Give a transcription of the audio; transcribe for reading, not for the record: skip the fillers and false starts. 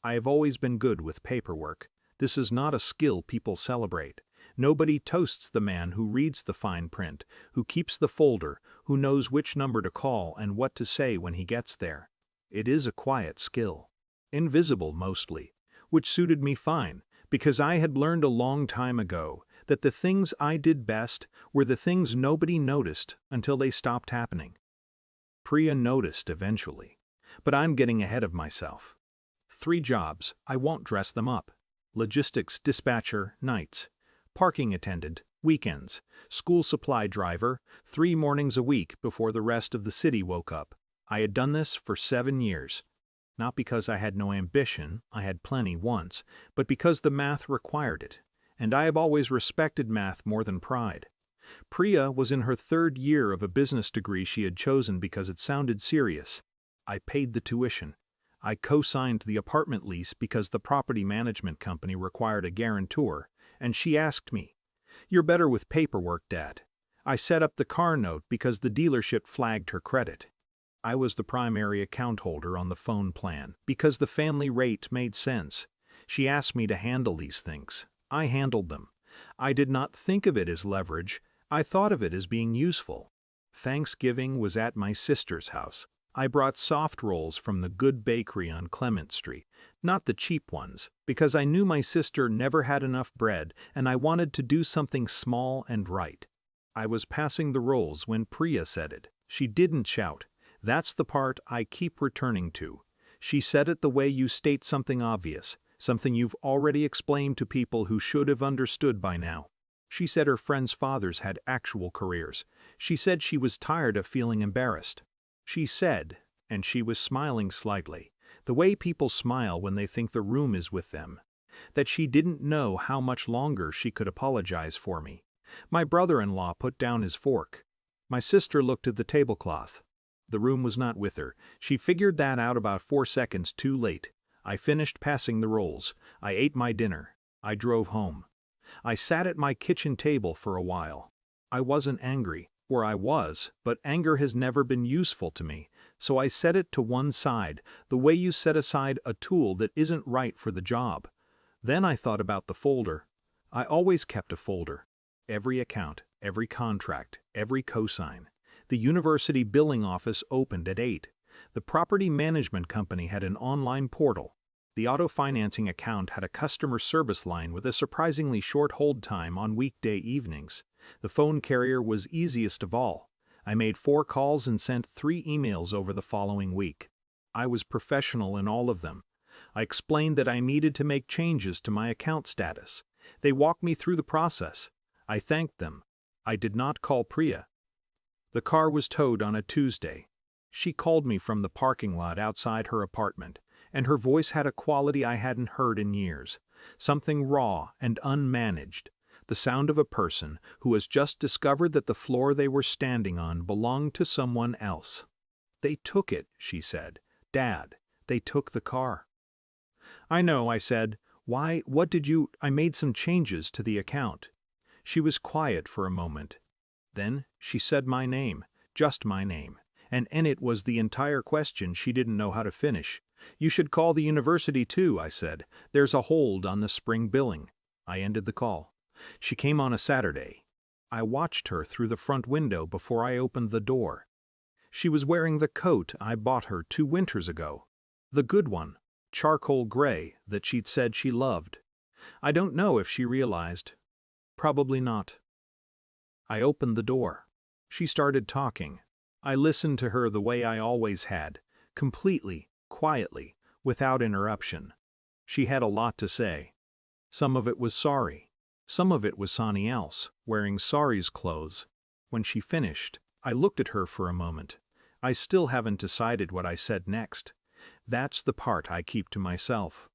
I have always been good with paperwork. This is not a skill people celebrate. Nobody toasts the man who reads the fine print, who keeps the folder, who knows which number to call and what to say when he gets there. It is a quiet skill. Invisible mostly, which suited me fine, because I had learned a long time ago that the things I did best were the things nobody noticed until they stopped happening. Priya noticed eventually, but I'm getting ahead of myself. 3 jobs, I won't dress them up. Logistics dispatcher, nights. Parking attendant, weekends. School supply driver, 3 mornings a week before the rest of the city woke up. I had done this for 7 years. Not because I had no ambition, I had plenty once, but because the math required it. And I have always respected math more than pride. Priya was in her 3rd year of a business degree she had chosen because it sounded serious. I paid the tuition. I co-signed the apartment lease because the property management company required a guarantor, and she asked me, "You're better with paperwork, Dad." I set up the car note because the dealership flagged her credit. I was the primary account holder on the phone plan because the family rate made sense. She asked me to handle these things. I handled them. I did not think of it as leverage. I thought of it as being useful. Thanksgiving was at my sister's house. I brought soft rolls from the Good Bakery on Clement Street, not the cheap ones, because I knew my sister never had enough bread and I wanted to do something small and right. I was passing the rolls when Priya said it. She didn't shout. That's the part I keep returning to. She said it the way you state something obvious, something you've already explained to people who should have understood by now. She said her friends' fathers had actual careers. She said she was tired of feeling embarrassed. She said, and she was smiling slightly, the way people smile when they think the room is with them, that she didn't know how much longer she could apologize for me. My brother-in-law put down his fork. My sister looked at the tablecloth. The room was not with her. She figured that out about 4 seconds too late. I finished passing the rolls. I ate my dinner. I drove home. I sat at my kitchen table for a while. I wasn't angry, or I was, but anger has never been useful to me, so I set it to one side, the way you set aside a tool that isn't right for the job. Then I thought about the folder. I always kept a folder. Every account, every contract, every cosign. The university billing office opened at 8. The property management company had an online portal. The auto financing account had a customer service line with a surprisingly short hold time on weekday evenings. The phone carrier was easiest of all. I made 4 calls and sent 3 emails over the following week. I was professional in all of them. I explained that I needed to make changes to my account status. They walked me through the process. I thanked them. I did not call Priya. The car was towed on a Tuesday. She called me from the parking lot outside her apartment, and her voice had a quality I hadn't heard in years, something raw and unmanaged, the sound of a person who has just discovered that the floor they were standing on belonged to someone else. "They took it," she said. "Dad, they took the car." "I know," I said. "Why, what did you—" "I made some changes to the account." She was quiet for a moment. Then she said my name, just my name, and in it was the entire question she didn't know how to finish. "You should call the university too," I said. "There's a hold on the spring billing." I ended the call. She came on a Saturday. I watched her through the front window before I opened the door. She was wearing the coat I bought her 2 winters ago. The good one, charcoal gray, that she'd said she loved. I don't know if she realized. Probably not. I opened the door. She started talking. I listened to her the way I always had, completely, quietly, without interruption. She had a lot to say. Some of it was sorry. Some of it was Sonny else, wearing Sari's clothes. When she finished, I looked at her for a moment. I still haven't decided what I said next. That's the part I keep to myself.